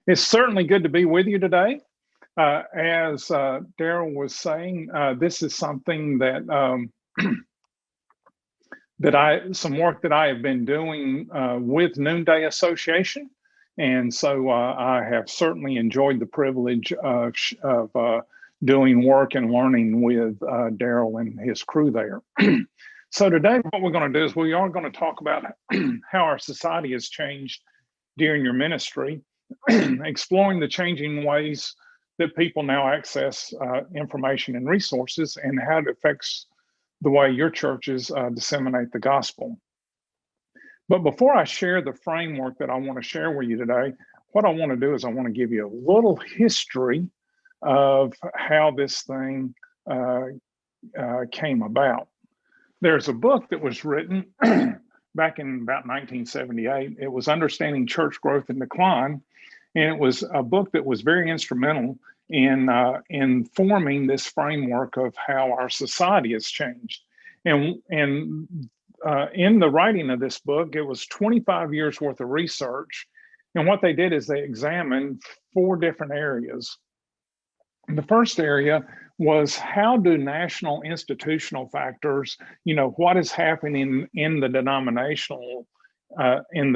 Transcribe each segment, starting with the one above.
It's certainly good to be with you today. As Daryl was saying, this is something that some work that I have been doing with Noonday Association, and so I have certainly enjoyed the privilege of doing work and learning with Daryl and his crew there. So today, what we're going to do is we are going to talk about how our society has changed during your ministry, exploring the changing ways that people now access information and resources and how it affects the way your churches disseminate the gospel. But before I share the framework that I want to share with you today, what I want to do is I want to give you a little history of how this thing came about. There's a book that was written back in about 1978. It was Understanding Church Growth and Decline, and it was a book that was very instrumental in forming this framework of how our society has changed. And in the writing of this book, it was 25 years worth of research. And what they did is they examined 4 different areas. The first area was, how do national institutional factors, what is happening in the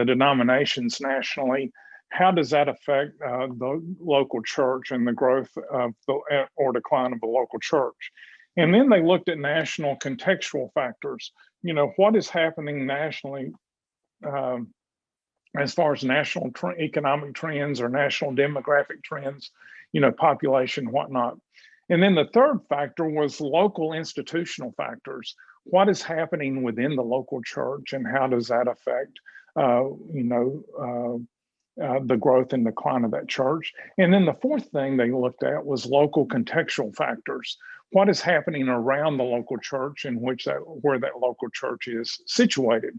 denominations nationally, how does that affect the local church and the growth of or decline of the local church? And then they looked at national contextual factors. What is happening nationally as far as national economic trends or national demographic trends, population, whatnot. And then the third factor was local institutional factors. What is happening within the local church and how does that affect, the growth and decline of that church? And then the fourth thing they looked at was local contextual factors. What is happening around the local church in where that local church is situated?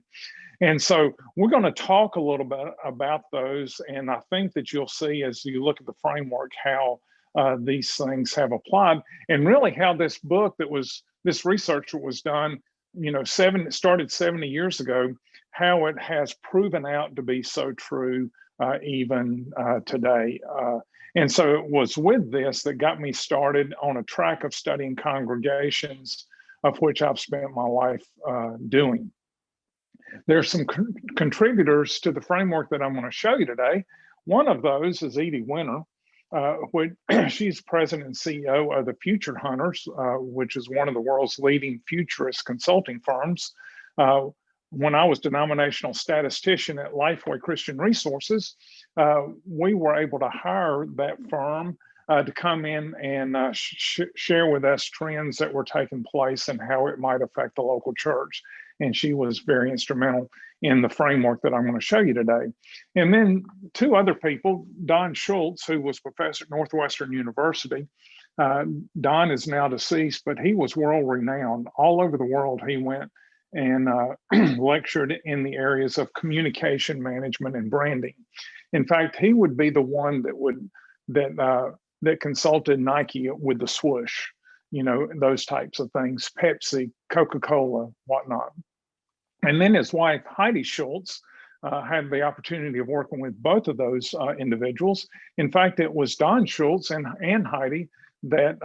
And so we're going to talk a little bit about those. And I think that you'll see as you look at the framework how these things have applied, and really how this research was done, started 70 years ago, how it has proven out to be so true even today. And so it was with this that got me started on a track of studying congregations, of which I've spent my life doing. There's some contributors to the framework that I'm going to show you today. One of those is Edie Winter. She's president and CEO of the Future Hunters, which is one of the world's leading futurist consulting firms. When I was denominational statistician at Lifeway Christian Resources, we were able to hire that firm to come in and share with us trends that were taking place and how it might affect the local church. And she was very instrumental in the framework that I'm going to show you today. And then 2 other people, Don Schultz, who was professor at Northwestern University. Don is now deceased, but he was world renowned. All over the world he went and lectured in the areas of communication management and branding. In fact, he would be the one that consulted Nike with the swoosh, those types of things, Pepsi, Coca-Cola, whatnot. And then his wife, Heidi Schultz, had the opportunity of working with both of those individuals. In fact, it was Don Schultz and Heidi that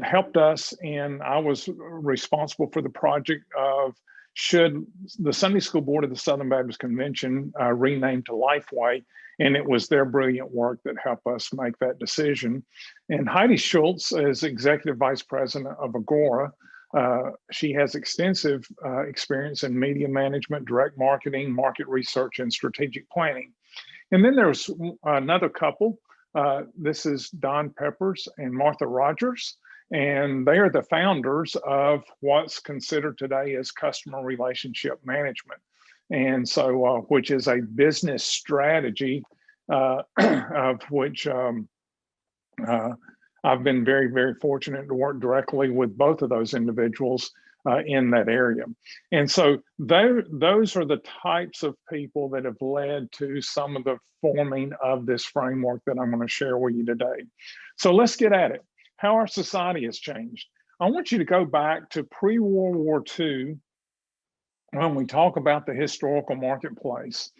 helped us, and I was responsible for the project of, should the Sunday School Board of the Southern Baptist Convention rename to Lifeway, and it was their brilliant work that helped us make that decision. And Heidi Schultz is executive vice president of Agora. She has extensive experience in media management, direct marketing, market research, and strategic planning. And then there's another couple. This is Don Peppers and Martha Rogers, and they are the founders of what's considered today as customer relationship management. And so, which is a business strategy of which I've been very, very fortunate to work directly with both of those individuals in that area. And so those are the types of people that have led to some of the forming of this framework that I'm going to share with you today. So let's get at it. How our society has changed. I want you to go back to pre-World War II when we talk about the historical marketplace.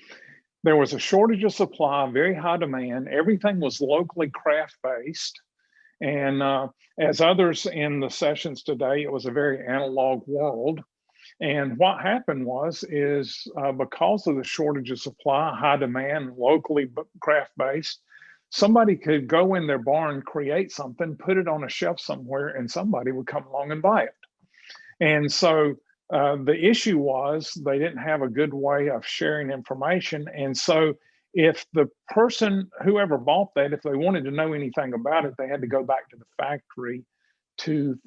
There was a shortage of supply, very high demand. Everything was locally craft-based. And as others in the sessions today, it was a very analog world. And what happened is because of the shortage of supply, high demand, locally craft-based, somebody could go in their barn, create something, put it on a shelf somewhere, and somebody would come along and buy it. And so the issue was they didn't have a good way of sharing information. And so if the person, whoever bought that, if they wanted to know anything about it, they had to go back to the factory to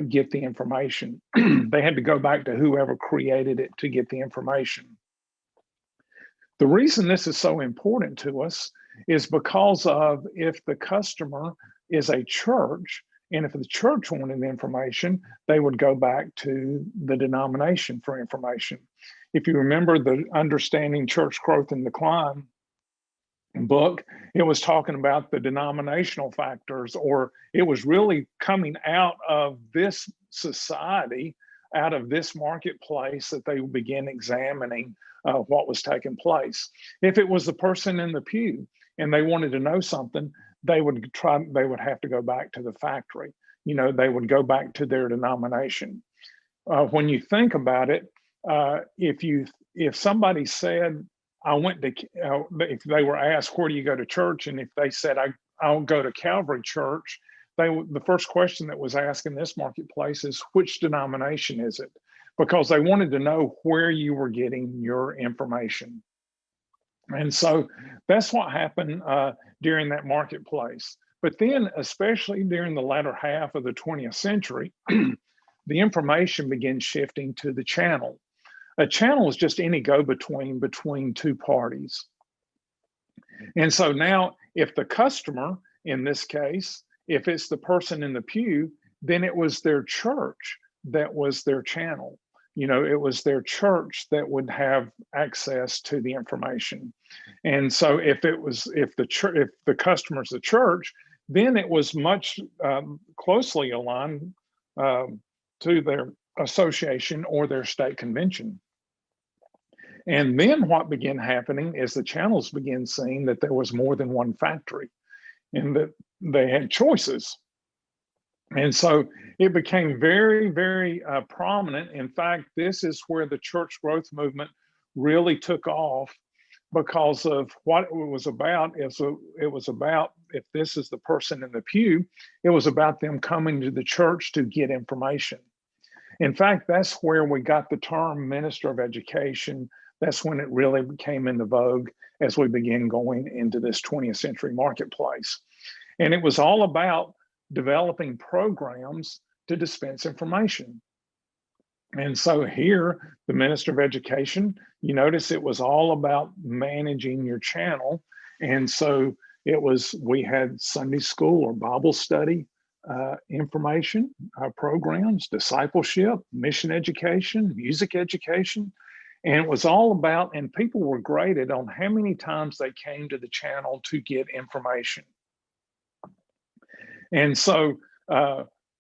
get the information. They had to go back to whoever created it to get the information. The reason this is so important to us is because of if the customer is a church, and if the church wanted information, they would go back to the denomination for information. If you remember the Understanding Church Growth and Decline book, it was talking about the denominational factors, or it was really coming out of this society, out of this marketplace, that they began examining what was taking place. If it was the person in the pew and they wanted to know something, they would have to go back to the factory. They would go back to their denomination. When you think about it, if somebody said, I went to, if they were asked, where do you go to church? And if they said, I'll go to Calvary Church, the first question that was asked in this marketplace is, which denomination is it? Because they wanted to know where you were getting your information. And so that's what happened during that marketplace. But then, especially during the latter half of the 20th century, the information began shifting to the channel. A channel is just any go-between between two parties. And so now, if the customer, in this case, if it's the person in the pew, then it was their church that was their channel. It was their church that would have access to the information. And so if the customer's the church, then it was much closely aligned to their association or their state convention. And then what began happening is the channels began seeing that there was more than one factory and that they had choices. And so it became very, very prominent. In fact, this is where the church growth movement really took off, because of what it was about. It was about, if this is the person in the pew, it was about them coming to the church to get information. In fact, that's where we got the term minister of education. That's when it really came into vogue as we began going into this 20th century marketplace. And it was all about developing programs to dispense information. And so here, the minister of education, you notice it was all about managing your channel. And so we had Sunday school or Bible study information programs, discipleship, mission education, music education. And it was all about, and people were graded on how many times they came to the channel to get information. And so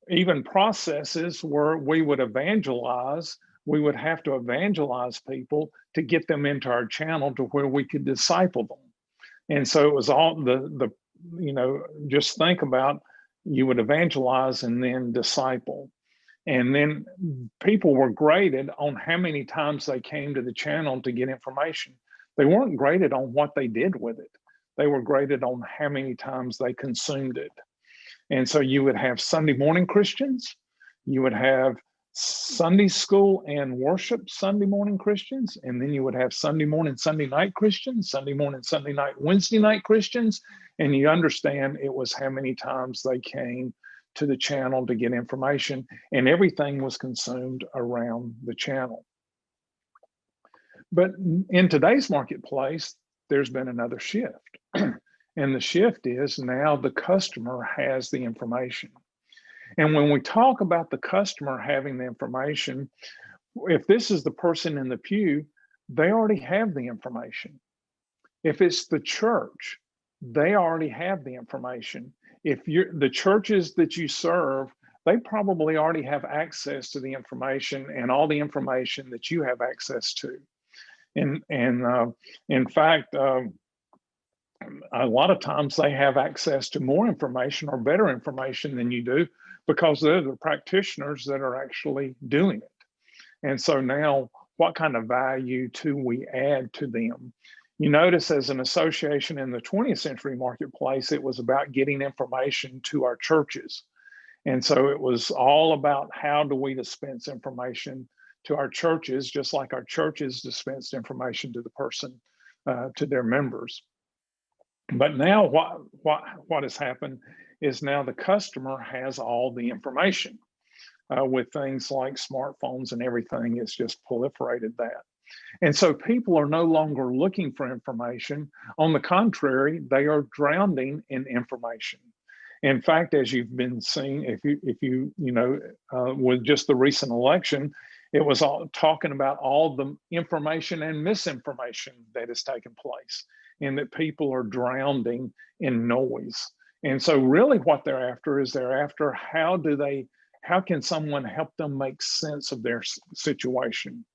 even processes where we would evangelize, we would have to evangelize people to get them into our channel to where we could disciple them. And so it was all just think about, you would evangelize and then disciple. And then people were graded on how many times they came to the channel to get information. They weren't graded on what they did with it. They were graded on how many times they consumed it. And so you would have Sunday morning Christians, you would have Sunday school and worship Sunday morning Christians, and then you would have Sunday morning, Sunday night Christians, Sunday morning, Sunday night, Wednesday night Christians. And you understand it was how many times they came to the channel to get information, and everything was consumed around the channel. But in today's marketplace, there's been another shift. And the shift is now the customer has the information. And when we talk about the customer having the information, if this is the person in the pew, they already have the information. If it's the church, they already have the information. If the churches that you serve, they probably already have access to the information and all the information that you have access to. And in fact, a lot of times they have access to more information or better information than you do because they're the practitioners that are actually doing it. And so now, what kind of value do we add to them? You notice as an association in the 20th century marketplace, it was about getting information to our churches. And so it was all about how do we dispense information to our churches, just like our churches dispensed information to the person, to their members. But now what has happened is now the customer has all the information. With things like smartphones and everything, it's just proliferated that. And so people are no longer looking for information. On the contrary, they are drowning in information. In fact, as you've been seeing, if you with just the recent election, it was all talking about all the information and misinformation that has taken place, and that people are drowning in noise. And so really what they're after is how can someone help them make sense of their situation?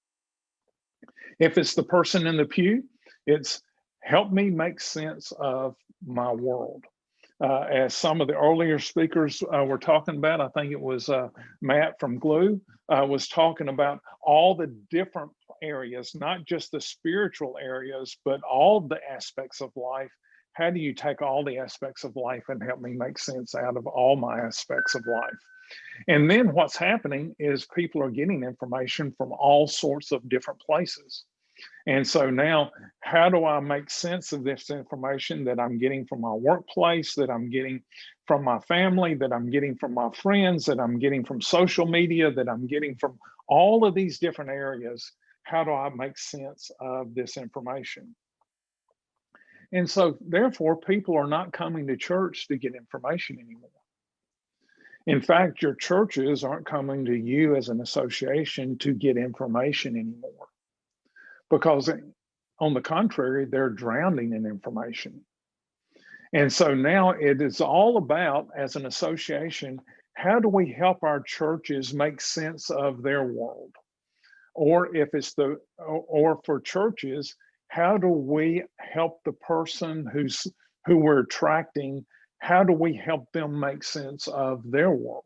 If it's the person in the pew, it's help me make sense of my world. As some of the earlier speakers were talking about, I think it was Matt from Glue was talking about all the different areas, not just the spiritual areas, but all the aspects of life. How do you take all the aspects of life and help me make sense out of all my aspects of life? And then what's happening is people are getting information from all sorts of different places. And so now, how do I make sense of this information that I'm getting from my workplace, that I'm getting from my family, that I'm getting from my friends, that I'm getting from social media, that I'm getting from all of these different areas? How do I make sense of this information? And so therefore, people are not coming to church to get information anymore. In fact, your churches aren't coming to you as an association to get information anymore, because on the contrary, they're drowning in information. And so now it is all about, as an association, how do we help our churches make sense of their world? Or if it's or for churches, how do we help the person who we're attracting? How do we help them make sense of their world?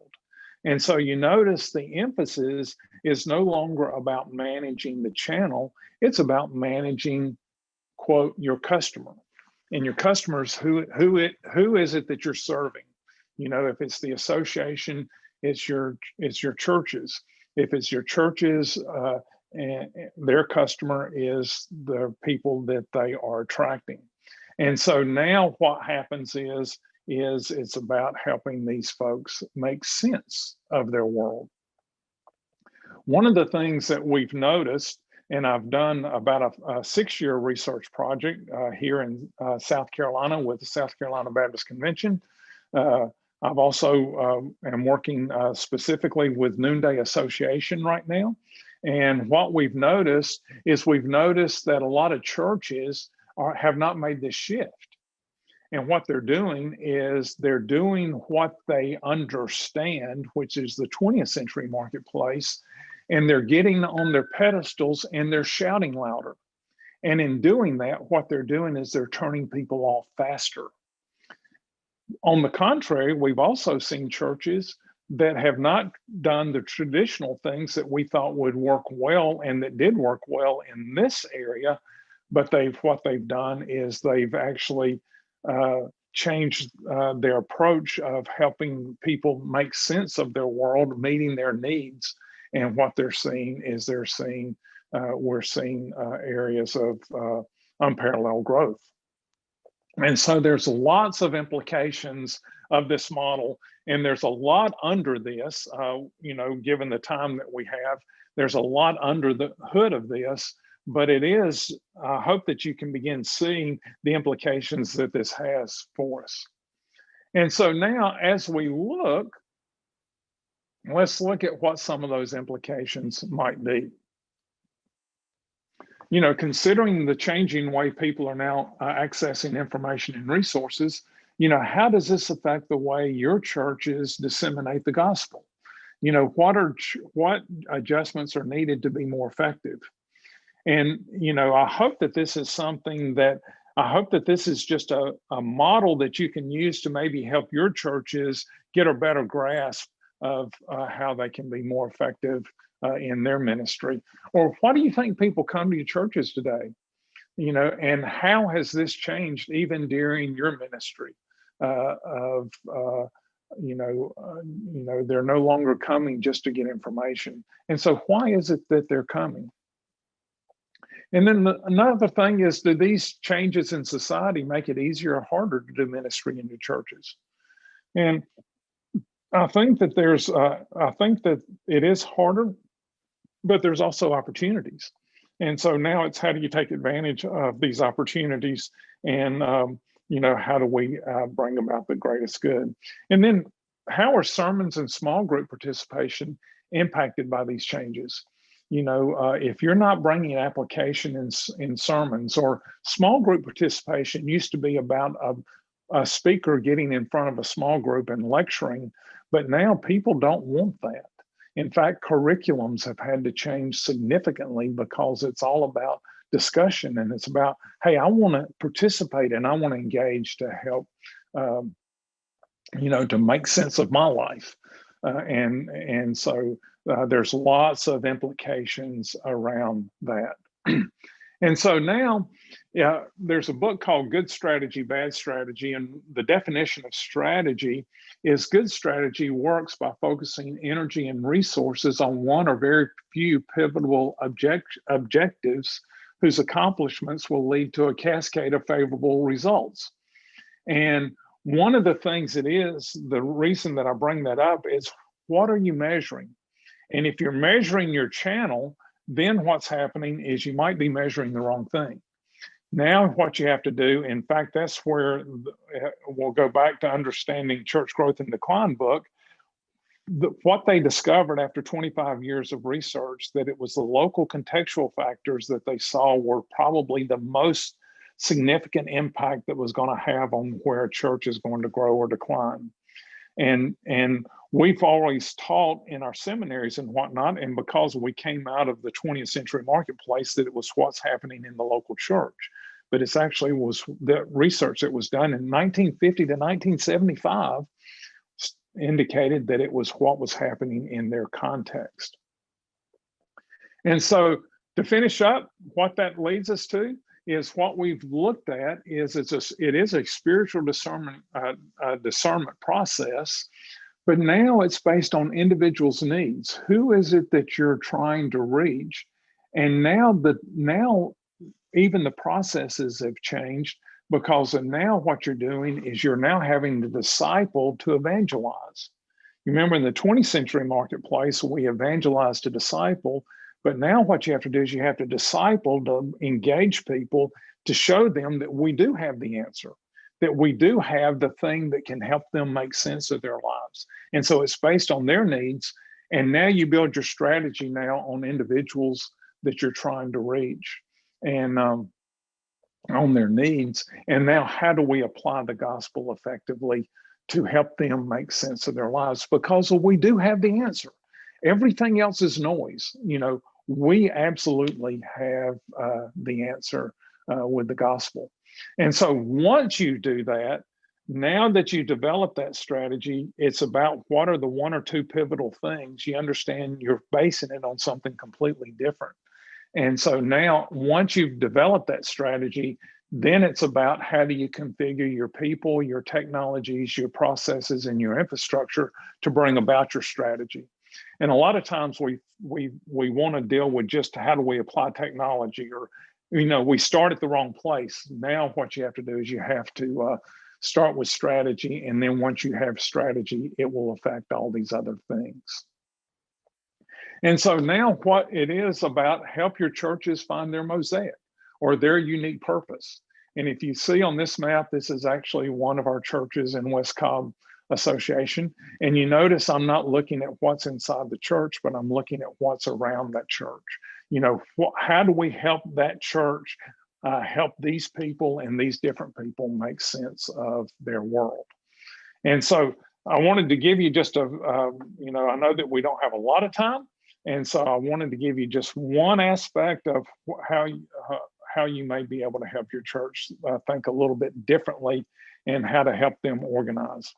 And so you notice the emphasis is no longer about managing the channel, it's about managing, quote, your customer. And your customers, who is it that you're serving? You know, if it's the association, it's your churches. If it's your churches, and their customer is the people that they are attracting. And so now what happens is it's about helping these folks make sense of their world. One of the things that we've noticed, and I've done about a 6-year research project here in South Carolina with the South Carolina Baptist Convention. I've also am working specifically with Noonday Association right now. And what we've noticed that a lot of churches have not made this shift. And what they're doing is they're doing what they understand, which is the 20th century marketplace, and they're getting on their pedestals and they're shouting louder. And in doing that, what they're doing is they're turning people off faster. On the contrary, we've also seen churches that have not done the traditional things that we thought would work well and that did work well in this area, but what they've done is they've actually changed their approach of helping people make sense of their world, meeting their needs. And what they're seeing is we're seeing areas of unparalleled growth. And so there's lots of implications of this model, and there's a lot under this, given the time that we have, there's a lot under the hood of this, but it is, I hope that you can begin seeing the implications that this has for us. And so now as we look, let's look at what some of those implications might be. You know, considering the changing way people are now accessing information and resources, you know, how does this affect the way your churches disseminate the gospel? You know, what adjustments are needed to be more effective? And, I hope that this is something that I hope that this is just a model that you can use to maybe help your churches get a better grasp of how they can be more effective in their ministry. Or why do you think people come to your churches today? And how has this changed even during your ministry? Of they're no longer coming just to get information, and so why is it that they're coming? And then another thing is, do these changes in society make it easier or harder to do ministry in your churches? And I think that it is harder, but there's also opportunities. And so now it's, how do you take advantage of these opportunities, and how do we bring about the greatest good? And then, how are sermons and small group participation impacted by these changes? If you're not bringing application in sermons, or small group participation used to be about a speaker getting in front of a small group and lecturing, but now people don't want that. In fact, curriculums have had to change significantly because it's all about discussion, and it's about, hey, I want to participate and I want to engage to help, to make sense of my life. And so there's lots of implications around that. And so now, there's a book called Good Strategy, Bad Strategy. And the definition of strategy is, good strategy works by focusing energy and resources on one or very few pivotal objectives whose accomplishments will lead to a cascade of favorable results. And one of the things the reason that I bring that up is, what are you measuring? And if you're measuring your channel, then what's happening is you might be measuring the wrong thing. Now, what you have to do, in fact, that's where we'll go back to Understanding Church Growth and Decline book. What they discovered after 25 years of research, that it was the local contextual factors that they saw were probably the most significant impact that was going to have on where a church is going to grow or decline. And we've always taught in our seminaries and whatnot, and because we came out of the 20th century marketplace, that it was what's happening in the local church. But it's actually was the research that was done in 1950 to 1975 indicated that it was what was happening in their context. And so, to finish up, what that leads us to is, what we've looked at is, it is a spiritual discernment process, but now it's based on individuals' needs. Who is it that you're trying to reach? And now even the processes have changed, because now what you're doing is you're now having to disciple to evangelize. You remember, in the 20th century marketplace, we evangelized to disciple. But now what you have to do is you have to disciple to engage people, to show them that we do have the answer, that we do have the thing that can help them make sense of their lives. And so it's based on their needs. And now you build your strategy now on individuals that you're trying to reach, and on their needs. And now, how do we apply the gospel effectively to help them make sense of their lives? Because we do have the answer. Everything else is noise. We absolutely have the answer with the gospel. And so once you do that, now that you develop that strategy, it's about, what are the one or two pivotal things? You understand you're basing it on something completely different. And so now, once you've developed that strategy, then it's about, how do you configure your people, your technologies, your processes, and your infrastructure to bring about your strategy. And a lot of times we want to deal with just, how do we apply technology, or, we start at the wrong place. Now what you have to do is you have to start with strategy. And then once you have strategy, it will affect all these other things. And so now what it is about, help your churches find their mosaic, or their unique purpose. And if you see on this map, this is actually one of our churches in West Cobb Association. And you notice I'm not looking at what's inside the church, but I'm looking at what's around that church. How do we help that church help these people and these different people make sense of their world? And so I wanted to give you just I know that we don't have a lot of time, And so I wanted to give you just one aspect of how you may be able to help your church think a little bit differently and how to help them organize.